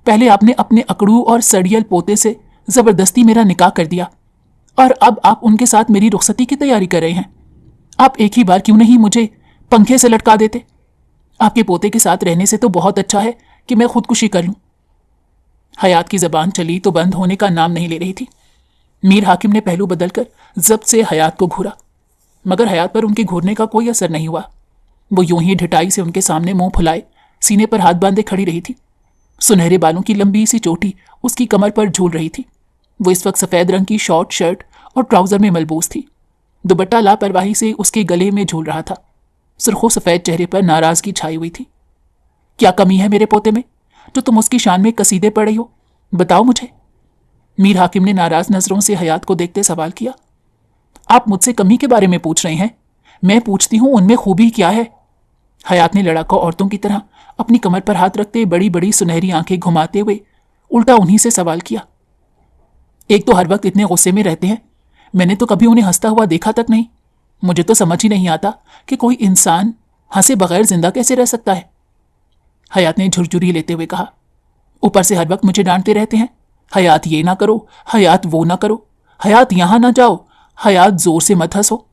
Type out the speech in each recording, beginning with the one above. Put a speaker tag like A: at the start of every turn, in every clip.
A: पहले आपने अपने अकड़ू और सड़ियल पोते से जबरदस्ती मेरा निकाह कर दिया और अब आप उनके साथ मेरी रुखसती की तैयारी कर रहे हैं। आप एक ही बार क्यों नहीं मुझे पंखे से लटका देते? आपके पोते के साथ रहने से तो बहुत अच्छा है कि मैं खुदकुशी कर लूं। हयात की जबान चली तो बंद होने का नाम नहीं ले रही थी। मीर हाकिम ने पहलू बदलकर जब्त से हयात को घूरा, मगर हयात पर उनके घूरने का कोई असर नहीं हुआ। वो यूं ही ढिठाई से उनके सामने मुंह फुलाए सीने पर हाथ बांधे खड़ी रही थी। सुनहरे बालों की लंबी सी चोटी उसकी कमर पर झूल रही थी। वो इस वक्त सफेद रंग की शॉर्ट शर्ट और ट्राउजर में मलबूस थी। दुपट्टा लापरवाही से उसके गले में झूल रहा था। सुर्खों सफेद चेहरे पर नाराजगी छाई हुई थी। क्या कमी है मेरे पोते में जो तुम उसकी शान में कसीदे पड़ रही हो? बताओ मुझे। मीर हाकिम ने नाराज नजरों से हयात को देखते सवाल किया। आप मुझसे कमी के बारे में पूछ रहे हैं? मैं पूछती हूं उनमें खूबी क्या है? हयात ने लड़ाका औरतों की तरह अपनी कमर पर हाथ रखते बड़ी बड़ी सुनहरी आंखें घुमाते हुए उल्टा उन्हीं से सवाल किया। एक तो हर वक्त इतने गुस्से में रहते हैं, मैंने तो कभी उन्हें हंसता हुआ देखा तक नहीं। मुझे तो समझ ही नहीं आता कि कोई इंसान हंसे बगैर जिंदा कैसे रह सकता है। हयात ने झुरझुरी लेते हुए कहा। ऊपर से हर वक्त मुझे डांटते रहते हैं, हयात ये ना करो, हयात वो ना करो, हयात यहां ना जाओ, हयात जोर से मत हंसो,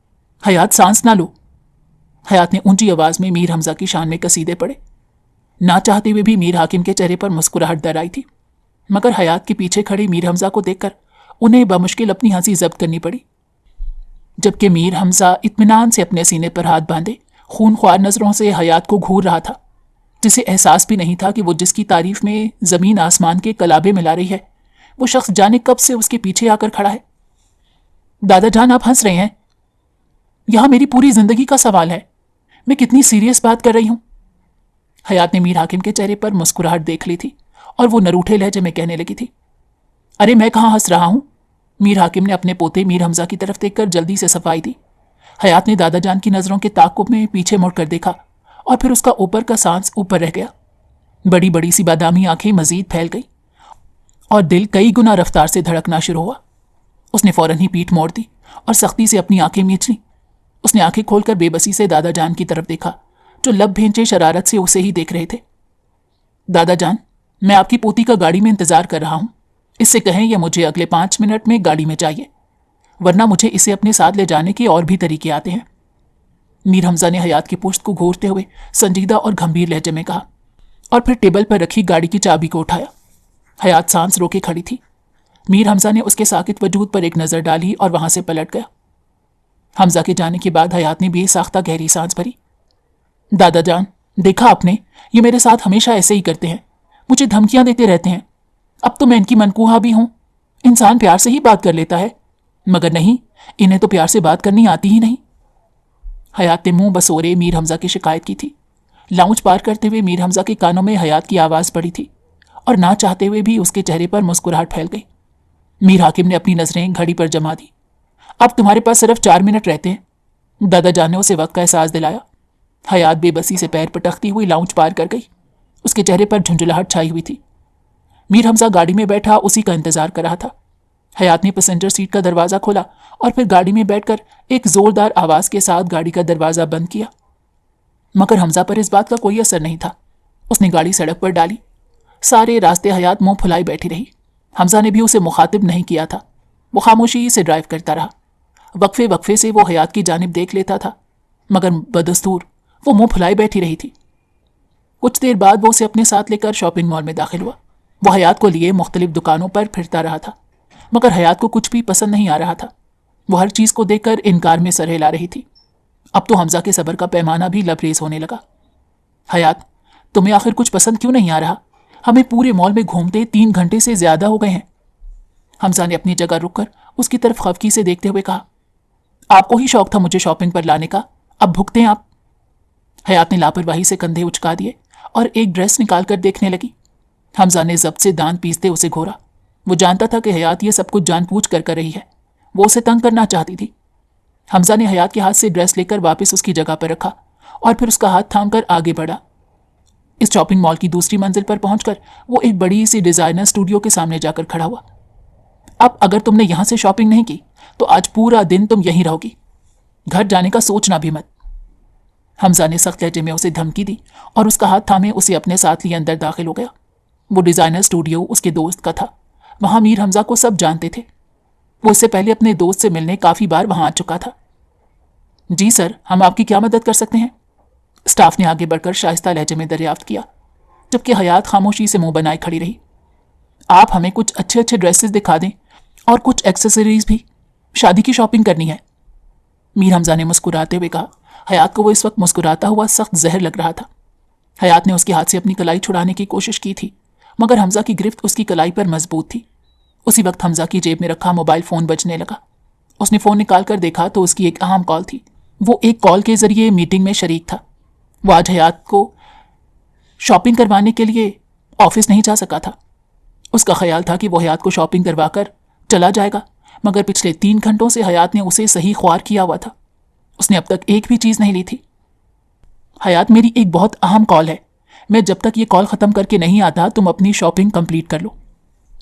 A: हयात सांस ना लो। हयात ने ऊंची आवाज में मीर हमजा की शान में कसीदे पड़े। ना चाहते हुए भी मीर हाकिम के चेहरे पर मुस्कुराहट दर आई थी, मगर हयात के पीछे खड़े मीर हमजा को देखकर उन्हें बमुश्किल अपनी हंसी जब्त करनी पड़ी। जबकि मीर हमजा इत्मीनान से अपने सीने पर हाथ बांधे खूनख्वार नजरों से हयात को घूर रहा था, जिसे एहसास भी नहीं था कि वो जिसकी तारीफ में जमीन आसमान के कलाबे मिला रही है, वो शख्स जाने कब से उसके पीछे आकर खड़ा है। दादा जान, आप हंस रहे हैं। यहां मेरी पूरी जिंदगी का सवाल है, मैं कितनी सीरियस बात कर रही हूं। हयात ने मीर हाकिम के चेहरे पर मुस्कुराहट देख ली थी और वो नरूठे लहजे में कहने लगी थी। अरे मैं कहां हंस रहा हूं? मीर हाकिम ने अपने पोते मीर हमजा की तरफ देखकर जल्दी से सफाई दी। हयात ने दादा जान की नजरों के ताक़ुब में पीछे मुड़कर देखा और फिर उसका ऊपर का सांस ऊपर रह गया। बड़ी बड़ी सी बादामी आंखें मजीद फैल गई और दिल कई गुना रफ्तार से धड़कना शुरू हुआ। उसने फौरन ही पीठ मोड़ दी और सख्ती से अपनी आंखें मींच ली। उसने आंखें खोलकर बेबसी से दादा जान की तरफ देखा, जो लब भेंचे शरारत से उसे ही देख रहे थे। दादा जान, मैं आपकी पोती का गाड़ी में इंतजार कर रहा हूं। इससे कहें या मुझे अगले 5 मिनट में गाड़ी में चाहिए, वरना मुझे इसे अपने साथ ले जाने के और भी तरीके आते हैं। मीर हमजा ने हयात की पुश्त को घूरते हुए संजीदा और गंभीर लहजे में कहा और फिर टेबल पर रखी गाड़ी की चाबी को उठाया। हयात सांस रोके खड़ी थी। मीर हमजा ने उसके साकित वजूद पर एक नजर डाली और वहां से पलट गया। हमजा के जाने के बाद हयात ने बेसाख्ता गहरी सांस भरी। दादा जान, देखा आपने, ये मेरे साथ हमेशा ऐसे ही करते हैं, मुझे धमकियां देते रहते हैं। अब तो मैं इनकी मनकूहा भी हूं। इंसान प्यार से ही बात कर लेता है, मगर नहीं, इन्हें तो प्यार से बात करनी आती ही नहीं। हयात ने मुंह बसोरे मीर हमजा की शिकायत की थी। लाउंज पार करते हुए मीर हमजा के कानों में हयात की आवाज पड़ी थी और ना चाहते हुए भी उसके चेहरे पर मुस्कुराहट फैल गई। मीर हाकिम ने अपनी नजरें घड़ी पर जमा दी। अब तुम्हारे पास सिर्फ 4 मिनट रहते हैं। दादा जान ने उसे वक्त का एहसास दिलाया। हयात बेबसी से पैर पटकती हुई लाउंज पार कर गई। उसके चेहरे पर झुंझुलाहट छाई हुई थी। मीर हमजा गाड़ी में बैठा उसी का इंतजार कर रहा था। हयात ने पैसेंजर सीट का दरवाजा खोला और फिर गाड़ी में बैठकर एक जोरदार आवाज के साथ गाड़ी का दरवाजा बंद किया, मगर हमजा पर इस बात का कोई असर नहीं था। उसने गाड़ी सड़क पर डाली। सारे रास्ते हयात मुंह फुलाई बैठी रही। हमजा ने भी उसे मुखातिब नहीं किया था। वो खामोशी से ड्राइव करता रहा। वक्फे वक्फे से वो हयात की जानिब देख लेता था, मगर बदस्तूर वो मुंह फुलाई बैठी रही थी। कुछ देर बाद वो उसे अपने साथ लेकर शॉपिंग मॉल में दाखिल हुआ। वो हयात को लिए मुख्तलिफ दुकानों पर फिरता रहा था, मगर हयात को कुछ भी पसंद नहीं आ रहा था। वो हर चीज को देखकर इनकार में सर हिला रही थी। अब तो हमजा के सब्र का पैमाना भी लबरेज होने लगा। हयात, तुम्हें आखिर कुछ पसंद क्यों नहीं आ रहा? हमें पूरे मॉल में घूमते 3 घंटे से ज्यादा हो गए हैं। हमजा ने अपनी जगह रुककर उसकी तरफ खफकी से देखते हुए कहा, आपको ही शौक था मुझे शॉपिंग पर लाने का, अब भुगते हैं आप। हयात ने लापरवाही से कंधे उचका दिए और एक ड्रेस निकाल कर देखने लगी। हमजा ने जब्त से दांत पीसते उसे घोरा। वो जानता था कि हयात ये सब कुछ जानबूझ कर रही है। वो उसे तंग करना चाहती थी। हमजा ने हयात के हाथ से ड्रेस लेकर वापस उसकी जगह पर रखा और फिर उसका हाथ थामकर आगे बढ़ा। इस शॉपिंग मॉल की दूसरी मंजिल पर पहुंचकर वो एक बड़ी सी डिजाइनर स्टूडियो के सामने जाकर खड़ा हुआ। अब अगर तुमने यहां से शॉपिंग नहीं की तो आज पूरा दिन तुम यहीं रहोगी, घर जाने का सोचना भी मत। हमजा ने सख्त लहजे में उसे धमकी दी और उसका हाथ थामे उसे अपने साथ लिए अंदर दाखिल हो गया। वो डिज़ाइनर स्टूडियो उसके दोस्त का था। वहाँ मीर हमज़ा को सब जानते थे। वो इससे पहले अपने दोस्त से मिलने काफ़ी बार वहाँ आ चुका था। जी सर, हम आपकी क्या मदद कर सकते हैं? स्टाफ ने आगे बढ़कर शाइस्ता लहजे में दरियाफ्त किया, जबकि हयात खामोशी से मुंह बनाए खड़ी रही। आप हमें कुछ अच्छे अच्छे ड्रेसेस दिखा दें और कुछ एक्सेसरीज भी, शादी की शॉपिंग करनी है। मीर हमज़ा ने मुस्कुराते हुए कहा। हयात को वो इस वक्त मुस्कुराता हुआ सख्त जहर लग रहा था। हयात ने उसके हाथ से अपनी कलाई छुड़ाने की कोशिश की थी, मगर हमज़ा की गिरफ्त उसकी कलाई पर मजबूत थी। उसी वक्त हमज़ा की जेब में रखा मोबाइल फ़ोन बजने लगा। उसने फ़ोन निकाल कर देखा तो उसकी एक अहम कॉल थी। वो एक कॉल के ज़रिए मीटिंग में शरीक था। वो आज हयात को शॉपिंग करवाने के लिए ऑफिस नहीं जा सका था। उसका ख्याल था कि वो हयात को शॉपिंग करवा कर चला जाएगा, मगर पिछले 3 घंटों से हयात ने उसे सही ख्वार किया हुआ था। उसने अब तक एक भी चीज़ नहीं ली थी। हयात, मेरी एक बहुत अहम कॉल है। मैं जब तक ये कॉल ख़त्म करके नहीं आता तुम अपनी शॉपिंग कंप्लीट कर लो।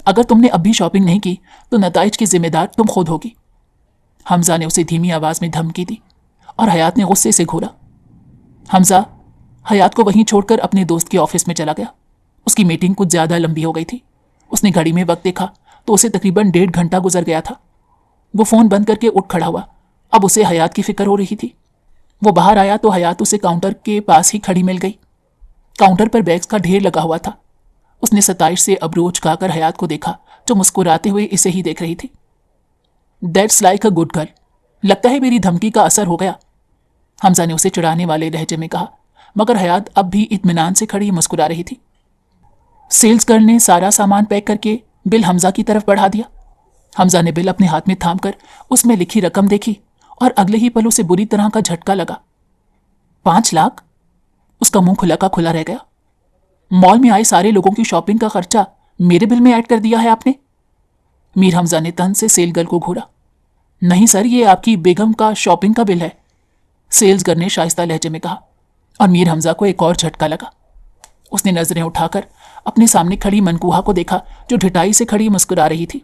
A: अगर तुमने अब भी शॉपिंग नहीं की तो नताइज की जिम्मेदार तुम खुद होगी। हमज़ा ने उसे धीमी आवाज़ में धमकी दी और हयात ने गुस्से से घूरा। हमज़ा हयात को वहीं छोड़कर अपने दोस्त के ऑफिस में चला गया। उसकी मीटिंग कुछ ज़्यादा लंबी हो गई थी। उसने घड़ी में वक्त देखा तो उसे तकरीबन 1.5 घंटा गुजर गया था। वो फ़ोन बंद करके उठ खड़ा हुआ। अब उसे हयात की फिक्र हो रही थी। वो बाहर आया तो हयात उसे काउंटर के पास ही खड़ी मिल गई। काउंटर पर बैग्स का ढेर लगा हुआ था। उसने सताइश से अबरू उचकाकर हयात को देखा, जो मुस्कुराते हुए इसे ही देख रही थी। That's like a good girl. लगता है मेरी धमकी का असर हो गया, हमज़ा ने उसे चिढ़ाने वाले लहजे में कहा, मगर हयात अब भी इत्मीनान से खड़ी मुस्कुरा रही थी। सेल्स गर्ल ने सारा सामान पैक करके बिल हमज़ा की तरफ बढ़ा दिया। हमज़ा ने बिल अपने हाथ में थामकर उसमें लिखी रकम देखी और अगले ही पल उसे बुरी तरह का झटका लगा। 5 लाख? उसका मुंह खुला का खुला रह गया। मॉल में आए सारे लोगों की शॉपिंग का खर्चा मेरे बिल में ऐड कर दिया है आपने? मीर हमज़ा ने तन से सेल गर्ल को घूरा। नहीं सर, ये आपकी बेगम का शॉपिंग का बिल है, सेल्स गर्ल ने शाइस्ता लहजे में कहा। और मीर हमज़ा को एक और झटका लगा। उसने नजरें उठाकर अपने सामने खड़ी मनकूहा को देखा, जो ढिठाई से खड़ी मुस्कुरा रही थी।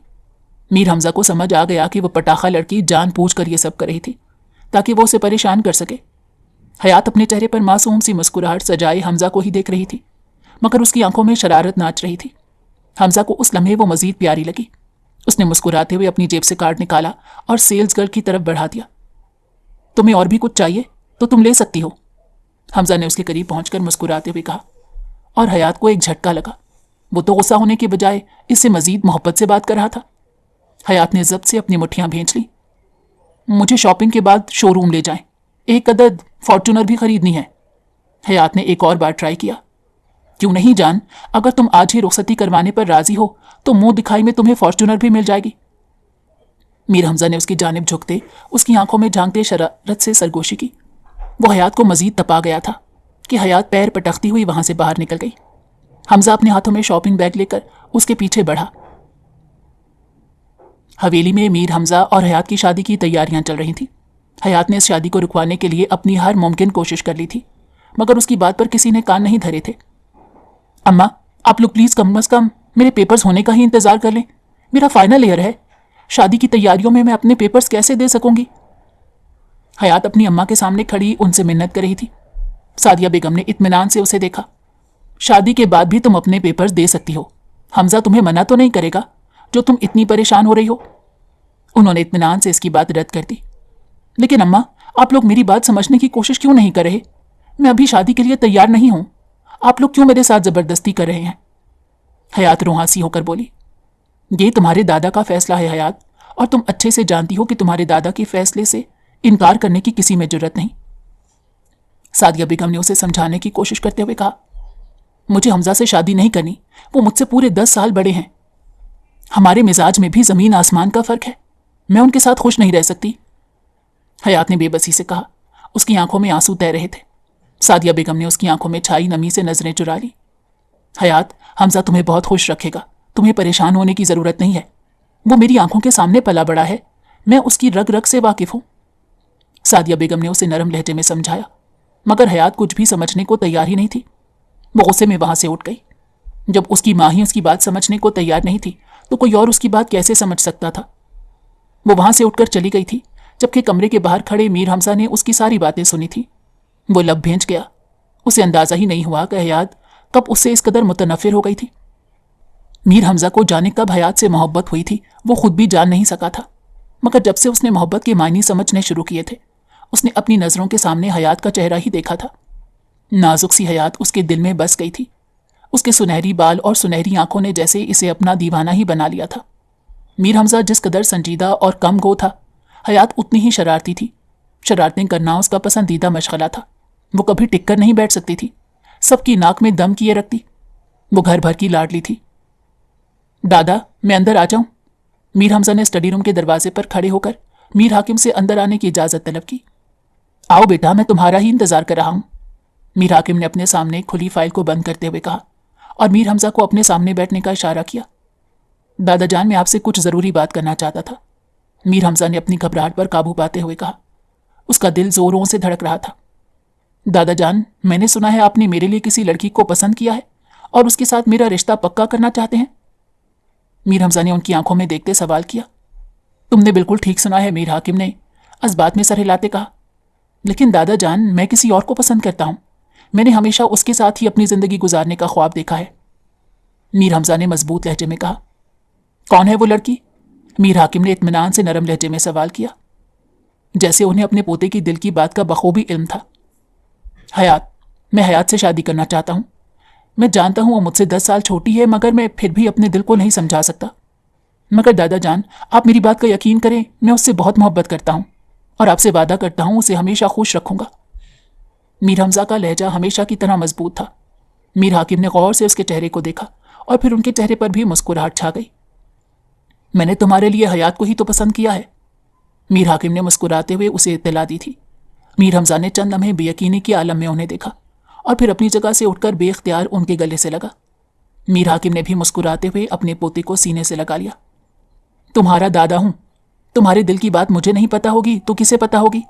A: मीर हमज़ा को समझ आ गया कि वह पटाखा लड़की जानबूझकर ये सब कर रही थी ताकि वो उसे परेशान कर सके। हयात अपने चेहरे पर मासूम सी मुस्कुराहट सजाए हमज़ा को ही देख रही थी, मगर उसकी आंखों में शरारत नाच रही थी। हमज़ा को उस लम्हे वो मजीद प्यारी लगी। उसने मुस्कुराते हुए अपनी जेब से कार्ड निकाला और सेल्स गर्ल की तरफ बढ़ा दिया। तुम्हें और भी कुछ चाहिए तो तुम ले सकती हो, हमज़ा ने उसके करीब पहुंचकर मुस्कुराते हुए कहा। और हयात को एक झटका लगा। वो तो गुस्सा होने के बजाय इससे मजीद मोहब्बत से बात कर रहा था। हयात ने जब्त से अपनी मुट्ठियां भींच ली। मुझे शॉपिंग के बाद शोरूम ले जाएं, एक अदद फॉर्च्यूनर भी खरीदनी है। हयात ने एक और बार ट्राई किया। क्यों नहीं जान, अगर तुम आज ही रुखसती करवाने पर राजी हो तो मुंह दिखाई में तुम्हें फॉर्च्यूनर भी मिल जाएगी। मीर हमज़ा ने उसकी जानिब झुकते उसकी आंखों में झांकते शरारत से सरगोशी की। वो हयात को मजीद तपा गया था कि हयात पैर पटकती हुई वहां से बाहर निकल गई। हमज़ा अपने हाथों में शॉपिंग बैग लेकर उसके पीछे बढ़ा। हवेली में मीर हमज़ा और हयात की शादी की तैयारियां चल रही थीं। हयात ने इस शादी को रुकवाने के लिए अपनी हर मुमकिन कोशिश कर ली थी, मगर उसकी बात पर किसी ने कान नहीं धरे थे। अम्मा, आप लोग प्लीज़ कम अज़ कम मेरे पेपर्स होने का ही इंतज़ार कर लें। मेरा फाइनल ईयर है, शादी की तैयारियों में मैं अपने पेपर्स कैसे दे सकूंगी? हयात अपनी अम्मा के सामने खड़ी उनसे मिन्नत कर रही थी। सादिया बेगम ने इत्मीनान से उसे देखा। शादी के बाद भी तुम अपने पेपर्स दे सकती हो, हमज़ा तुम्हें मना तो नहीं करेगा जो तुम इतनी परेशान हो रही हो। उन्होंने इत्मीनान से इसकी बात रद्द कर दी। लेकिन अम्मा, आप लोग मेरी बात समझने की कोशिश क्यों नहीं कर रहे? मैं अभी शादी के लिए तैयार नहीं हूं, आप लोग क्यों मेरे साथ जबरदस्ती कर रहे हैं? हयात रुहासी होकर बोली। ये तुम्हारे दादा का फैसला है हयात, और तुम अच्छे से जानती हो कि तुम्हारे दादा के फैसले से इनकार करने की किसी में जरूरत नहीं। सादिया बेगम ने उसे समझाने की कोशिश करते हुए कहा, मुझे हमज़ा से शादी नहीं करनी, वो मुझसे पूरे 10 साल बड़े हैं। हमारे मिजाज में भी ज़मीन आसमान का फ़र्क है, मैं उनके साथ खुश नहीं रह सकती। हयात ने बेबसी से कहा। उसकी आंखों में आंसू तैर रहे थे। सादिया बेगम ने उसकी आंखों में छाई नमी से नजरें चुरा ली। हयात, हमज़ा तुम्हें बहुत खुश रखेगा, तुम्हें परेशान होने की ज़रूरत नहीं है। वो मेरी आंखों के सामने पला बड़ा है, मैं उसकी रग रग से वाकिफ़ हूँ। सादिया बेगम ने उसे नरम लहजे में समझाया, मगर हयात कुछ भी समझने को तैयार ही नहीं थी। वो गुस्से में वहां से उठ गई। जब उसकी माँ ही उसकी बात समझने को तैयार नहीं थी तो कोई और उसकी बात कैसे समझ सकता था? वो वहां से उठकर चली गई थी, जबकि कमरे के बाहर खड़े मीर हमज़ा ने उसकी सारी बातें सुनी थी। वो लब भेंच गया। उसे अंदाज़ा ही नहीं हुआ कि हयात कब उससे इस कदर मुतनफ़िर हो गई थी। मीर हमजा को जाने कब हयात से मोहब्बत हुई थी वो खुद भी जान नहीं सका था, मगर जब से उसने मोहब्बत के मायने समझने शुरू किए थे उसने अपनी नज़रों के सामने हयात का चेहरा ही देखा था। नाजुक सी हयात उसके दिल में बस गई थी। उसके सुनहरी बाल और सुनहरी आंखों ने जैसे इसे अपना दीवाना ही बना लिया था। मीर हमजा जिस कदर संजीदा और कम गो था, हयात उतनी ही शरारती थी। शरारतें करना उसका पसंदीदा मशगला था। वो कभी टिक कर नहीं बैठ सकती थी, सबकी नाक में दम किए रखती। वो घर भर की लाडली थी। दादा, मैं अंदर आ जाऊं? मीर हमजा ने स्टडी रूम के दरवाजे पर खड़े होकर मीर हाकिम से अंदर आने की इजाज़त तलब की। आओ बेटा, मैं तुम्हारा ही इंतज़ार कर रहा हूं। मीर हाकिम ने अपने सामने खुली फाइल को बंद करते हुए कहा और मीर हमजा को अपने सामने बैठने का इशारा किया। दादा जान, मैं आपसे कुछ ज़रूरी बात करना चाहता था। मीर हमजा ने अपनी घबराहट पर काबू पाते हुए कहा। उसका दिल जोरों से धड़क रहा था। दादा जान, मैंने सुना है आपने मेरे लिए किसी लड़की को पसंद किया है और उसके साथ मेरा रिश्ता पक्का करना चाहते हैं। मीर हमजा ने उनकी आंखों में देखते सवाल किया। तुमने बिल्कुल ठीक सुना है, मीर हाकिम ने इस्बात में सर हिलाते कहा। लेकिन दादा जान, मैं किसी और को पसंद करता हूं। मैंने हमेशा उसके साथ ही अपनी जिंदगी गुजारने का ख्वाब देखा है। मीर हमजा ने मजबूत लहजे में कहा। कौन है वो लड़की? मीर हाकिम ने इत्मीनान से नरम लहजे में सवाल किया, जैसे उन्हें अपने पोते की दिल की बात का बखूबी इल्म था। हयात, मैं हयात से शादी करना चाहता हूं। मैं जानता हूं वो मुझसे 10 साल छोटी है, मगर मैं फिर भी अपने दिल को नहीं समझा सकता। मगर दादा जान, आप मेरी बात का यकीन करें, मैं उससे बहुत मोहब्बत करता हूं और आपसे वादा करता हूं उसे हमेशा खुश रखूंगा। मीर हमजा का लहजा हमेशा की तरह मजबूत था। मीर हाकिम ने गौर से उसके चेहरे को देखा और फिर उनके चेहरे पर भी मुस्कुराहट छा गई। मैंने तुम्हारे लिए हयात को ही तो पसंद किया है। मीर हाकिम ने मुस्कुराते हुए उसे इत्तला दी थी। मीर हमजा ने चंद लम्हे बेयकीनी के आलम में उन्हें देखा और फिर अपनी जगह से उठकर बेख्तियार उनके गले से लगा। मीर हाकिम ने भी मुस्कुराते हुए अपने पोते को सीने से लगा लिया। तुम्हारा दादा हूं, तुम्हारे दिल की बात मुझे नहीं पता होगी तो किसे पता होगी?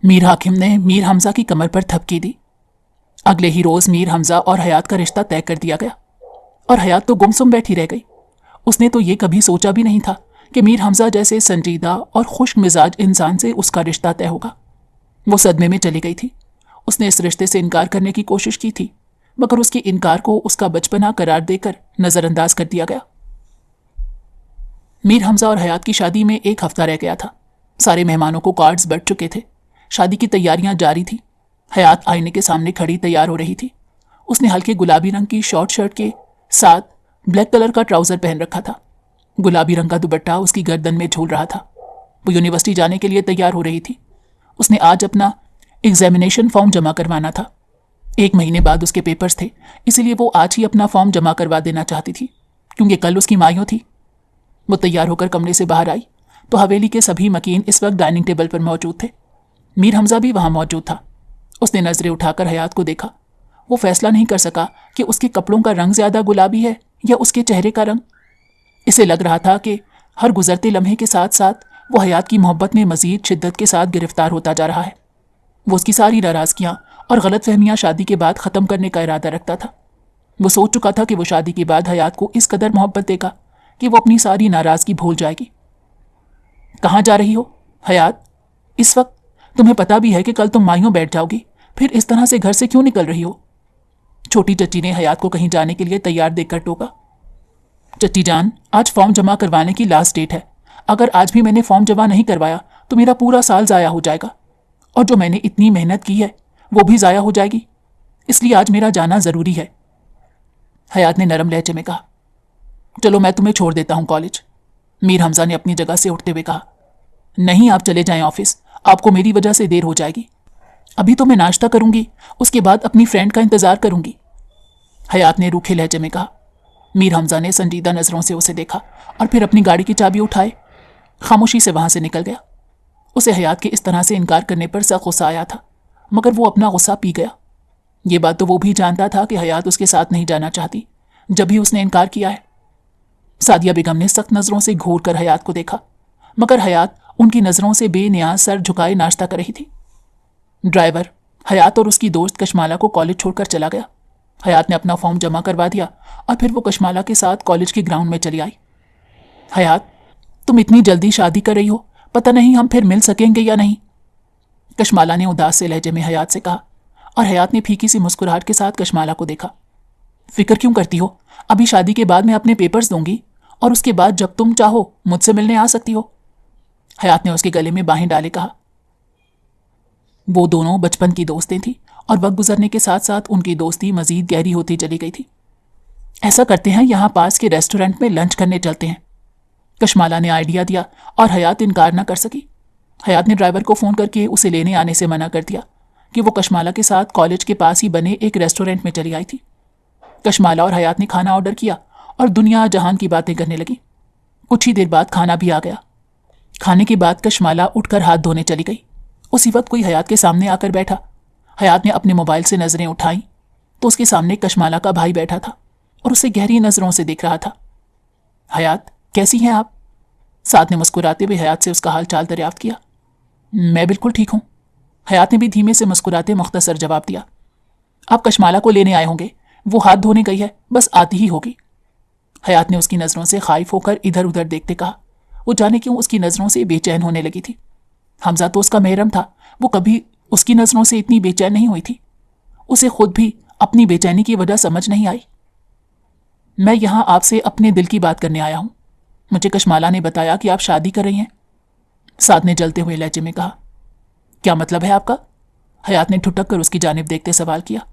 A: मीर हाकिम ने मीर हमजा की कमर पर थपकी दी। अगले ही रोज मीर हमजा और हयात का रिश्ता तय कर दिया गया और हयात तो गुमसुम बैठी रह गई। उसने तो ये कभी सोचा भी नहीं था कि मीर हमजा जैसे संजीदा और खुश्क मिजाज इंसान से उसका रिश्ता तय होगा। वो सदमे में चली गई थी। उसने इस रिश्ते से इनकार करने की कोशिश की थी, मगर उसके इनकार को उसका बचपना करार देकर नजरअंदाज कर दिया गया। मीर हमजा और हयात की शादी में 1 हफ्ता रह गया था। सारे मेहमानों को कार्ड्स बढ़ चुके थे। शादी की तैयारियां जारी थी। हयात आईने के सामने खड़ी तैयार हो रही थी। उसने हल्के गुलाबी रंग की शॉर्ट शर्ट के साथ ब्लैक कलर का ट्राउजर पहन रखा था। गुलाबी रंग का दुपट्टा उसकी गर्दन में झूल रहा था। वो यूनिवर्सिटी जाने के लिए तैयार हो रही थी। उसने आज अपना एग्जामिनेशन फॉर्म जमा करवाना था। 1 महीने बाद उसके पेपर्स थे, इसीलिए वो आज ही अपना फॉर्म जमा करवा देना चाहती थी, क्योंकि कल उसकी माइयों थी। वो तैयार होकर कमरे से बाहर आई तो हवेली के सभी मकीन इस वक्त डाइनिंग टेबल पर मौजूद थे। मीर हमजा भी वहां मौजूद था। उसने नजरें उठाकर हयात को देखा। वो फैसला नहीं कर सका कि उसके कपड़ों का रंग ज्यादा गुलाबी है या उसके चेहरे का रंग। इसे लग रहा था कि हर गुजरते लम्हे के साथ साथ वो हयात की मोहब्बत में मजीद शिद्दत के साथ गिरफ्तार होता जा रहा है। वो उसकी सारी नाराजगियां और गलतफहमियां शादी के बाद ख़त्म करने का इरादा रखता था। वो सोच चुका था कि वो शादी के बाद हयात को इस कदर मोहब्बत देगा कि वो अपनी सारी नाराज़गी भूल जाएगी। कहाँ जा रही हो हयात? इस वक्त तुम्हें पता भी है कि कल तुम माइयों बैठ जाओगी, फिर इस तरह से घर से क्यों निकल रही हो? छोटी चच्ची ने हयात को कहीं जाने के लिए तैयार देखकर टोका। चच्ची जान, आज फॉर्म जमा करवाने की लास्ट डेट है। अगर आज भी मैंने फॉर्म जमा नहीं करवाया तो मेरा पूरा साल ज़ाया हो जाएगा और जो मैंने इतनी मेहनत की है वो भी ज़ाया हो जाएगी। इसलिए आज मेरा जाना ज़रूरी है। हयात ने नरम लहजे में कहा। चलो मैं तुम्हें छोड़ देता हूँ कॉलेज। मीर हमजा ने अपनी जगह से उठते हुए कहा। नहीं, आप चले जाएं ऑफिस, आपको मेरी वजह से देर हो जाएगी। अभी तो मैं नाश्ता करूंगी, उसके बाद अपनी फ्रेंड का इंतजार करूंगी। हयात ने रूखे लहजे में कहा। मीर हमजा ने संजीदा नजरों से उसे देखा और फिर अपनी गाड़ी की चाबी उठाए खामोशी से वहां से निकल गया। उसे हयात के इस तरह से इनकार करने पर सख्त गुस्सा आया था, मगर वो अपना गुस्सा पी गया। ये बात तो वो भी जानता था कि हयात उसके साथ नहीं जाना चाहती, जब भी उसने इनकार किया है। सादिया बेगम ने सख्त नजरों से घूर कर हयात को देखा, मगर हयात उनकी नजरों से बेनियाज सर झुकाए नाश्ता कर रही थी। ड्राइवर हयात और उसकी दोस्त कशमाला को कॉलेज छोड़कर चला गया। हयात ने अपना फॉर्म जमा करवा दिया और फिर वो कशमाला के साथ कॉलेज के ग्राउंड में चली आई। हयात, तुम इतनी जल्दी शादी कर रही हो, पता नहीं हम फिर मिल सकेंगे या नहीं? कशमाला ने उदास से लहजे में हयात से कहा और हयात ने फीकी सी मुस्कुराहट के साथ कशमाला को देखा। फिक्र क्यों करती हो? अभी शादी के बाद मैं अपने पेपर्स दूंगी और उसके बाद जब तुम चाहो मुझसे मिलने आ सकती हो। हयात ने उसके गले में बाहें डाले कहा। वो दोनों बचपन की दोस्तें थीं और वक्त गुजरने के साथ साथ उनकी दोस्ती मजीद गहरी होती चली गई थी। ऐसा करते हैं, यहाँ पास के रेस्टोरेंट में लंच करने चलते हैं, कशमाला ने आइडिया दिया और हयात इनकार न कर सकी। हयात ने ड्राइवर को फ़ोन करके उसे लेने आने से मना कर दिया कि वो कशमाला के साथ कॉलेज के पास ही बने एक रेस्टोरेंट में चली आई थी। कशमाला और हयात ने खाना ऑर्डर किया और दुनिया जहान की बातें करने लगी। कुछ ही देर बाद खाना भी आ गया। खाने के बाद कशमाला उठकर हाथ धोने चली गई। उसी वक्त कोई हयात के सामने आकर बैठा। हयात ने अपने मोबाइल से नजरें उठाई तो उसके सामने कशमाला का भाई बैठा था और उसे गहरी नजरों से देख रहा था। हयात, कैसी हैं आप? साद ने मुस्कुराते हुए हयात से उसका हाल चाल दरियाफ्त किया। मैं बिल्कुल ठीक हूं। हयात ने भी धीमे से मुस्कुराते मुख्तसर जवाब दिया। आप कशमाला को लेने आए होंगे, वो हाथ धोने गई है, बस आती ही होगी। हयात ने उसकी नजरों से खाइफ होकर इधर उधर देखते कहा। वो जाने क्यों उसकी नजरों से बेचैन होने लगी थी। हमजा तो उसका मेहरम था, वो कभी उसकी नजरों से इतनी बेचैन नहीं हुई थी। उसे खुद भी अपनी बेचैनी की वजह समझ नहीं आई। मैं यहां आपसे अपने दिल की बात करने आया हूं। मुझे कशमाला ने बताया कि आप शादी कर रही हैं। साद ने जलते हुए लहजे में कहा। क्या मतलब है आपका? हयात ने ठुठक कर उसकी जानिब देखते सवाल किया।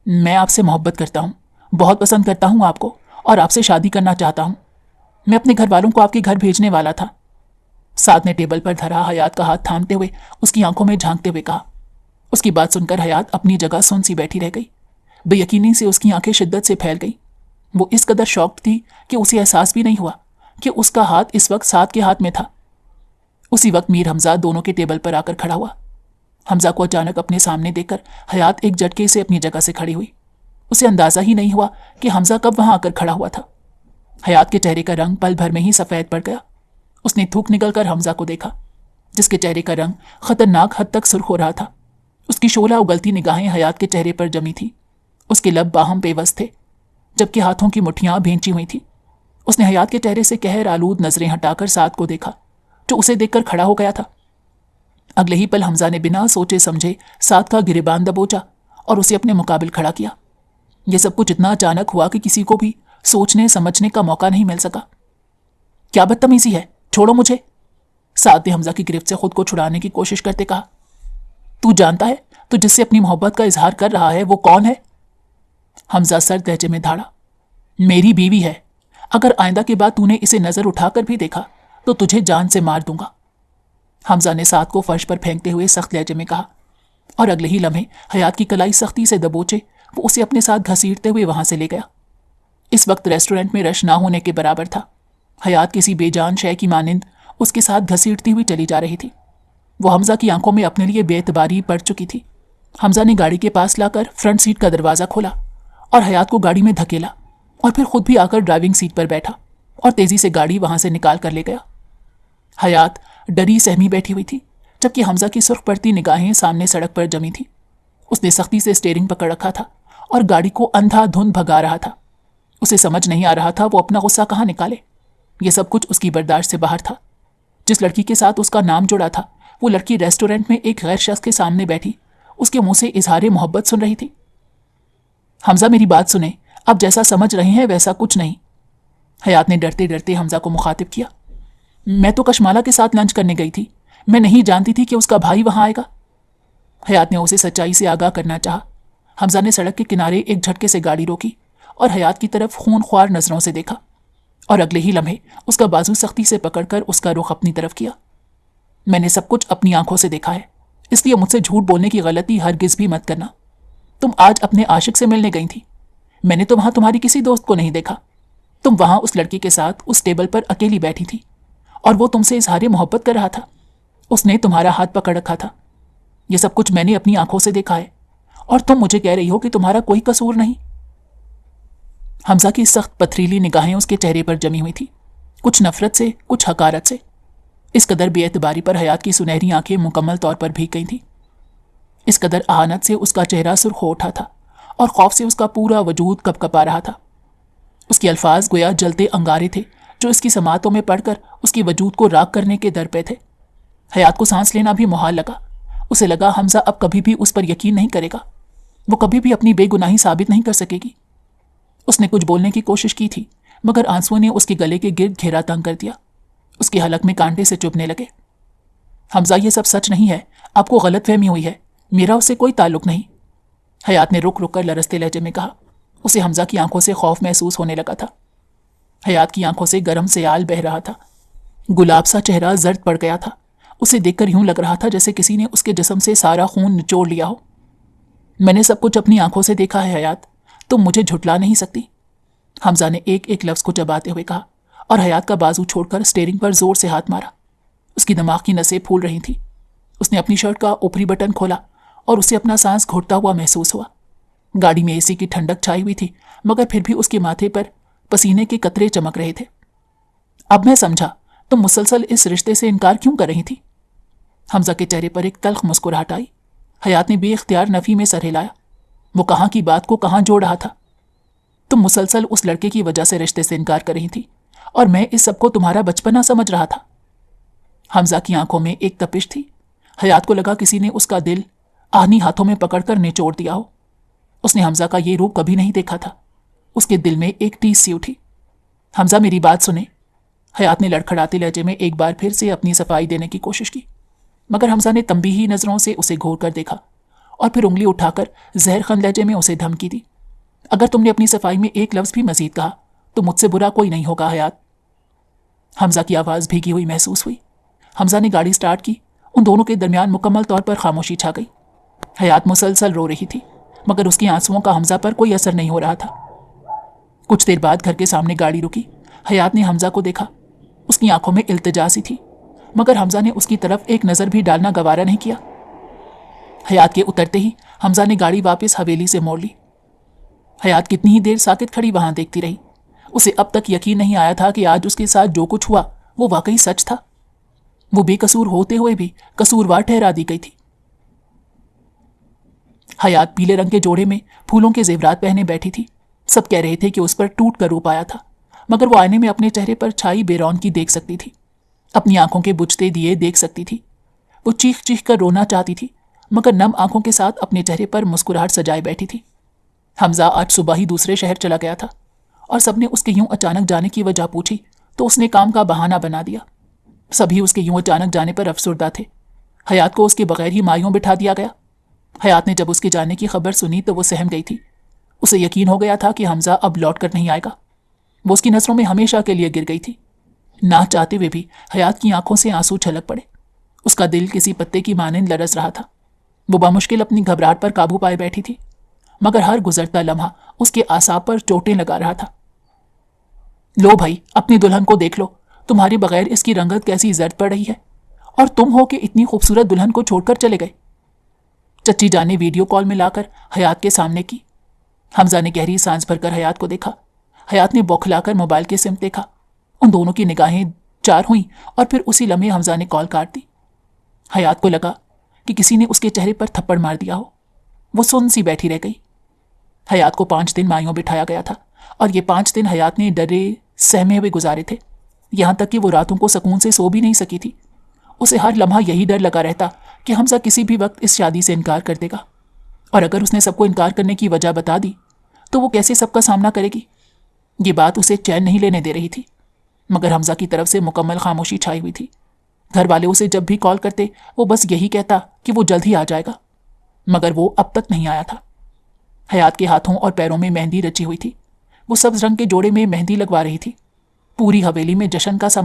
A: मैं आपसे मोहब्बत करता हूं, बहुत पसंद करता हूं आपको और आपसे शादी करना चाहता हूं। मैं अपने घर वालों को आपके घर भेजने वाला था। साद ने टेबल पर धरा हयात का हाथ थामते हुए उसकी आंखों में झांकते हुए कहा। उसकी बात सुनकर हयात अपनी जगह सुन सी बैठी रह गई। बेयकीनी से उसकी आंखें शिद्दत से फैल गई। वो इस कदर शॉक्ड थी कि उसे एहसास भी नहीं हुआ कि उसका हाथ इस वक्त साद के हाथ में था। उसी वक्त मीर हमजा दोनों के टेबल पर आकर खड़ा हुआ। हमजा को अचानक अपने सामने देखकर हयात एक झटके से अपनी जगह से खड़ी हुई। उसे अंदाजा ही नहीं हुआ कि हमजा कब वहां आकर खड़ा हुआ था। हयात के चेहरे का रंग पल भर में ही सफेद पड़ गया। उसने थूक निकलकर हमजा को देखा, जिसके चेहरे का रंग खतरनाक हद तक सुर्ख हो रहा था। उसकी शोला उगलती निगाहें हयात के चेहरे पर जमी थी। उसके लब बाहम पेवस थे, जबकि हाथों की मुठ्ठियां भेंची हुई थी। उसने हयात के चेहरे से कहर आलूद नजरें हटाकर साद को देखा, जो उसे देखकर खड़ा हो गया था। अगले ही पल हमजा ने बिना सोचे समझे साद का गिरेबान दबोचा और उसे अपने मुकाबिल खड़ा किया। यह सब कुछ इतना अचानक हुआ कि किसी को भी सोचने समझने का मौका नहीं मिल सका। क्या बदतमीजी है, छोड़ो मुझे। साद ने हमजा की गिरफ्त से खुद को छुड़ाने की कोशिश करते कहा। तू जानता है तू जिससे अपनी मोहब्बत का इजहार कर रहा है वो कौन है? हमजा सर्द लहजे में धाड़ा। मेरी बीवी है। अगर आइंदा के बाद तूने इसे नजर उठाकर भी देखा तो तुझे जान से मार दूंगा। हमजा ने साद को फर्श पर फेंकते हुए सख्त लहजे में कहा और अगले ही लम्हे हयात की कलाई सख्ती से दबोचे वो उसे अपने साथ घसीटते हुए वहां से ले गया। इस वक्त रेस्टोरेंट में रश ना होने के बराबर था। हयात किसी बेजान शय की मानिंद उसके साथ घसीटती हुई चली जा रही थी। वो हमजा की आंखों में अपने लिए बेएतबारी पड़ चुकी थी। हमजा ने गाड़ी के पास लाकर फ्रंट सीट का दरवाज़ा खोला और हयात को गाड़ी में धकेला और फिर खुद भी आकर ड्राइविंग सीट पर बैठा और तेजी से गाड़ी वहां से निकाल कर ले गया। हयात डरी सहमी बैठी हुई थी, जबकि हमजा की सुर्ख पड़ती निगाहें सामने सड़क पर जमी थी। उसने सख्ती से स्टीयरिंग पकड़ रखा था और गाड़ी को अंधाधुंध भगा रहा था। उसे समझ नहीं आ रहा था वो अपना गुस्सा कहाँ निकाले। यह सब कुछ उसकी बर्दाश्त से बाहर था। जिस लड़की के साथ उसका नाम जुड़ा था वो लड़की रेस्टोरेंट में एक गैर शख्स के सामने बैठी उसके मुंह से इजहार मोहब्बत सुन रही थी। हमजा मेरी बात सुने, अब जैसा समझ रहे हैं वैसा कुछ नहीं। हयात ने डरते डरते हमजा को मुखातिब किया। मैं तो कशमाला के साथ लंच करने गई थी, मैं नहीं जानती थी कि उसका भाई वहां आएगा। हयात ने उसे सच्चाई से आगाह करना चाहा। हमजा ने सड़क के किनारे एक झटके से गाड़ी रोकी और हयात की तरफ खूनख्वार नजरों से देखा और अगले ही लम्हे उसका बाजू सख्ती से पकड़कर उसका रुख अपनी तरफ किया। मैंने सब कुछ अपनी आंखों से देखा है, इसलिए मुझसे झूठ बोलने की गलती हरगिज भी मत करना। तुम आज अपने आशिक से मिलने गई थी, मैंने तो वहां तुम्हारी किसी दोस्त को नहीं देखा। तुम वहां उस लड़की के साथ उस टेबल पर अकेली बैठी थी और वो तुमसे इजहार मोहब्बत कर रहा था। उसने तुम्हारा हाथ पकड़ रखा था। यह सब कुछ मैंने अपनी आंखों से देखा है और तुम मुझे कह रही हो कि तुम्हारा कोई कसूर नहीं। हमजा की सख्त पथरीली निगाहें उसके चेहरे पर जमी हुई थी, कुछ नफरत से कुछ हकारत से। इस कदर बेएतबारी पर हयात की सुनहरी आंखें मुकम्मल तौर पर भीग गई थीं। इस कदर आहानत से उसका चेहरा सुर्ख हो उठा था और खौफ से उसका पूरा वजूद कपकपा रहा था। उसके अल्फाज गोया जलते अंगारे थे जो इसकी समातों में पड़कर उसकी वजूद को राख करने के दर पे थे। हयात को सांस लेना भी मुहाल लगा। उसे लगा हमजा अब कभी भी उस पर यकीन नहीं करेगा, वो कभी भी अपनी बेगुनाही साबित नहीं कर सकेगी। اس نے کچھ بولنے کی کوشش کی تھی مگر آنسوؤں نے اس کے گلے کے گرد گھیرا تنگ کر دیا. اس کے حلق میں کانٹے سے چبھنے لگے. حمزہ یہ سب سچ نہیں ہے, آپ کو غلط فہمی ہوئی ہے, میرا اس سے کوئی تعلق نہیں. حیات نے رک رک کر لرزتے لہجے میں کہا. اسے حمزہ کی آنکھوں سے خوف محسوس ہونے لگا تھا. حیات کی آنکھوں سے گرم سیال بہہ رہا تھا. گلاب سا چہرہ زرد پڑ گیا تھا. اسے دیکھ کر یوں لگ رہا تھا جیسے کسی نے اس کے جسم سے سارا خون نچوڑ لیا ہو. میں نے سب کچھ اپنی آنکھوں سے دیکھا ہے حیات, تم مجھے جھٹلا نہیں سکتی. حمزہ نے ایک ایک لفظ کو چباتے ہوئے کہا اور حیات کا بازو چھوڑ کر اسٹیئرنگ پر زور سے ہاتھ مارا. اس کی دماغ کی نسیں پھول رہی تھیں. اس نے اپنی شرٹ کا اوپری بٹن کھولا اور اسے اپنا سانس گھٹتا ہوا محسوس ہوا. گاڑی میں اے سی کی ٹھنڈک چھائی ہوئی تھی مگر پھر بھی اس کے ماتھے پر پسینے کے قطرے چمک رہے تھے. اب میں سمجھا تم مسلسل اس رشتے سے انکار کیوں کر رہی تھی. حمزہ کے چہرے پر ایک تلخ مسکراہٹ آئی. حیات نے بے اختیار نفی میں سر ہلایا. وہ کہاں کی بات کو کہاں جوڑ رہا تھا. تم مسلسل اس لڑکے کی وجہ سے رشتے سے انکار کر رہی تھی اور میں اس سب کو تمہارا بچپنا سمجھ رہا تھا. حمزہ کی آنکھوں میں ایک تپش تھی. حیات کو لگا کسی نے اس کا دل آہنی ہاتھوں میں پکڑ کر نچوڑ دیا ہو. اس نے حمزہ کا یہ روپ کبھی نہیں دیکھا تھا. اس کے دل میں ایک ٹیس سی اٹھی. حمزہ میری بات سنیں. حیات نے لڑکھڑاتے لہجے میں ایک بار پھر سے اپنی صفائی دینے کی کوشش کی مگر حمزہ نے تنبیہی نظروں سے اسے گھور کر دیکھا اور پھر انگلی اٹھا کر زہر خند لہجے میں اسے دھمکی دی. اگر تم نے اپنی صفائی میں ایک لفظ بھی مزید کہا تو مجھ سے برا کوئی نہیں ہوگا حیات. حمزہ کی آواز بھیگی ہوئی محسوس ہوئی. حمزہ نے گاڑی سٹارٹ کی. ان دونوں کے درمیان مکمل طور پر خاموشی چھا گئی. حیات مسلسل رو رہی تھی مگر اس کی آنسوؤں کا حمزہ پر کوئی اثر نہیں ہو رہا تھا. کچھ دیر بعد گھر کے سامنے گاڑی رکی. حیات نے حمزہ کو دیکھا. اس کی آنکھوں میں التجا سی تھی مگر حمزہ نے اس کی طرف ایک نظر بھی ڈالنا گوارا نہیں کیا. حیات کے اترتے ہی حمزہ نے گاڑی واپس حویلی سے موڑ لی. حیات کتنی ہی دیر ساکت کھڑی وہاں دیکھتی رہی. اسے اب تک یقین نہیں آیا تھا کہ آج اس کے ساتھ جو کچھ ہوا وہ واقعی سچ تھا. وہ بے قصور ہوتے ہوئے بھی قصوروار ٹھہرا دی گئی تھی. حیات پیلے رنگ کے جوڑے میں پھولوں کے زیورات پہنے بیٹھی تھی. سب کہہ رہے تھے کہ اس پر ٹوٹ کر روپ آیا تھا مگر وہ آئینے میں اپنے چہرے پر چھائی بے رونقی دیکھ سکتی تھی. اپنی آنکھوں کے بجھتے دیے دیکھ سکتی تھی. وہ چیخ چیخ کر رونا چاہتی تھی مگر نم آنکھوں کے ساتھ اپنے چہرے پر مسکراہٹ سجائے بیٹھی تھی. حمزہ آج صبح ہی دوسرے شہر چلا گیا تھا اور سب نے اس کے یوں اچانک جانے کی وجہ پوچھی تو اس نے کام کا بہانہ بنا دیا. سبھی اس کے یوں اچانک جانے پر افسردہ تھے. حیات کو اس کے بغیر ہی مایوں بٹھا دیا گیا. حیات نے جب اس کے جانے کی خبر سنی تو وہ سہم گئی تھی. اسے یقین ہو گیا تھا کہ حمزہ اب لوٹ کر نہیں آئے گا. وہ اس کی نظروں میں ہمیشہ کے لیے گر گئی تھی. نہ چاہتے ہوئے بھی حیات کی آنکھوں سے آنسو چھلک پڑے. اس کا دل کسی پتے کی مانند لرز رہا تھا. وہ بمشکل اپنی گھبراہٹ پر قابو پائے بیٹھی تھی مگر ہر گزرتا لمحہ اس کے اعصاب پر چوٹیں لگا رہا تھا. لو بھائی, اپنی دلہن کو دیکھ لو. تمہارے بغیر اس کی رنگت کیسی زرد پڑ رہی ہے اور تم ہو کہ اتنی خوبصورت دلہن کو چھوڑ کر چلے گئے. چچی جان نے ویڈیو کال میں لا کر حیات کے سامنے کی. حمزہ نے گہری سانس بھر کر حیات کو دیکھا. حیات نے بوکھلا کر موبائل کے سمت دیکھا. ان دونوں کی نگاہیں چار ہوئیں اور پھر اسی لمحے حمزہ نے کال کاٹ دی. حیات کو لگا کہ کسی نے اس کے چہرے پر تھپڑ مار دیا ہو. وہ سن سی بیٹھی رہ گئی. حیات کو 5 دن مایوں بٹھایا گیا تھا اور یہ 5 دن حیات نے ڈرے سہمے ہوئے گزارے تھے. یہاں تک کہ وہ راتوں کو سکون سے سو بھی نہیں سکی تھی. اسے ہر لمحہ یہی ڈر لگا رہتا کہ حمزہ کسی بھی وقت اس شادی سے انکار کر دے گا اور اگر اس نے سب کو انکار کرنے کی وجہ بتا دی تو وہ کیسے سب کا سامنا کرے گی. یہ بات اسے چین نہیں لینے دے رہی تھی مگر حمزہ کی طرف سے مکمل خاموشی چھائی ہوئی تھی. گھر والے اسے جب بھی کال کرتے وہ بس یہی کہتا کہ وہ جلد ہی آ جائے گا مگر وہ اب تک نہیں آیا تھا. حیات کے ہاتھوں اور پیروں میں مہندی رچی ہوئی تھی. وہ سبز رنگ کے جوڑے میں مہندی لگوا رہی تھی. پوری حویلی میں جشن کا سامان